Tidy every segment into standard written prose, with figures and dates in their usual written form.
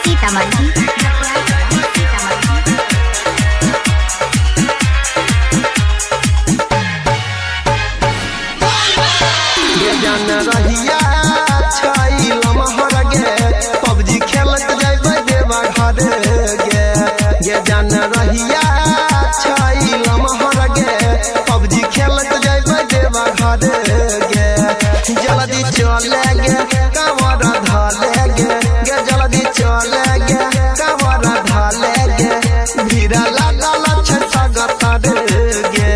सीतामढ़ी। जान रहिया छाई लमहर गे पबजी खेलत जाइबे देवा घर गे ये जान रहिया छाई लमहर गे पबजी खेलत जाइबे देवा घर गे जल्दी चले गे कांवर धाले गे गे जल्दी चले गे कांवर धाले गे भीड़ लागल छै सगतर गे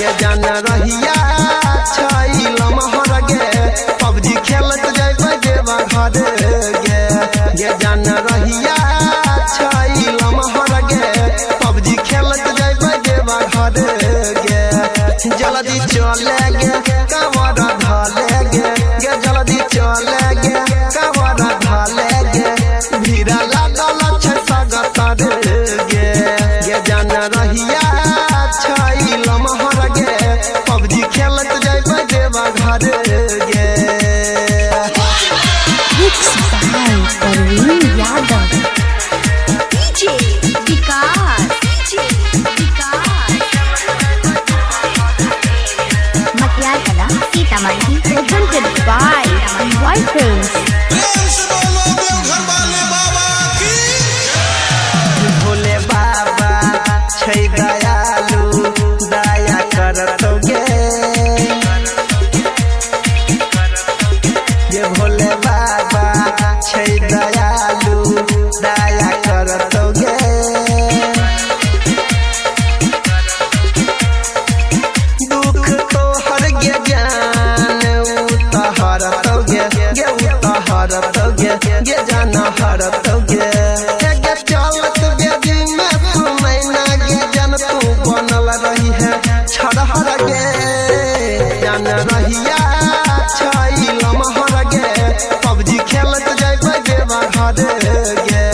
ये जान रहिया छाई लमहर गे पबजी खेलत जाइबे देवा घर गे ये जान रहिया छाई लमहर गे पबजी खेलत जाइबे देवा घर गे जल्दी चले गे कांवर धाले गे गे जल्दी चले गे कांवर धाले गे भीड़ लागल छै सगतर गे ये जान रहिया छाई लमहर गे पबजी खेलत जाइबे देवा घर गे। Parveen Yadav DJ Vikas Matiyar Kala Sitamarhi. Presented by Y films. Bhole Baba छै दयालु दया करतोगे ये भोले बाबा छै दयालु दया करतोगे दुख तो हर गे जान उतहरतोगे गे उतहरतोगे गे जान हरतोगे गे चलत बेदी में सुनै ना गे जन तू बनल रही है छड़हर गे जान रहिया छाई लमहर गे पबजी खेलत जाइबे देवा घर गे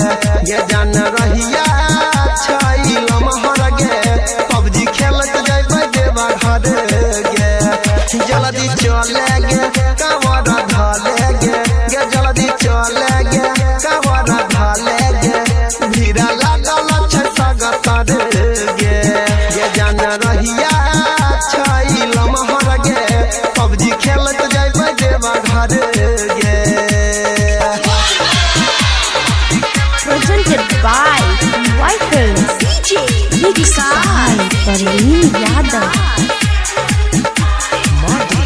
ये जान रहिया छाई लमहर गे पबजी खेलत जाइबे देवा घर गे जल्दी चले गे कांवर धाले गे गे जल्दी चले गे कांवर धाले गे भीड़ लागल छै सगतर गे ये जान रहिया छाई लमहर गे पबजी खेलत जाइबे देवा घर गे। Presented by Y films. DJ Vikas Parveen Yadav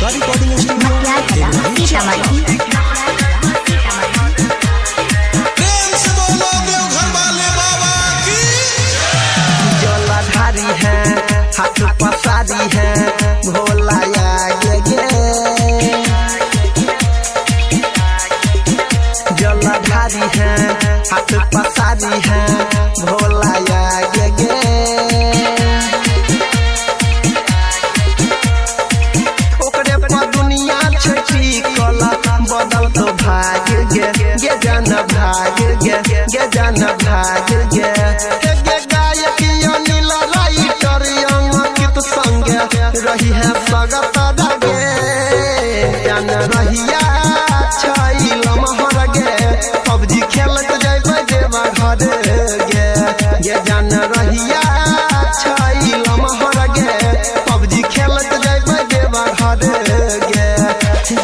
Matiyar Kala Sitamarhi. जलाधारी है हाथ पसारी है भोला आगे गे जलाधारी है हाथ पसारी है भोला आगे गे ओकरे पर दुनिया छठी कला बदल तो भाग गे गे जान भाग गे गे जान भाग गे गे गायक अनिल राइटर अंकित संग रही है सगतर गे जान रहिया छाई लमहर गे पबजी खेलत जाइबे देवा घर गे ये जान रहिया छाई लमहर गे पबजी खेलत जाइबे देवा घर गे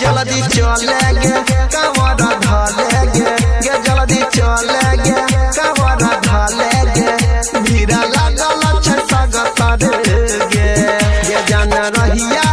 जल्दी चले गे कांवर धाले गे गे जल्दी चले गे कांवर धाले गे भीड़ लागल छै सगतर गे ये जान रहिया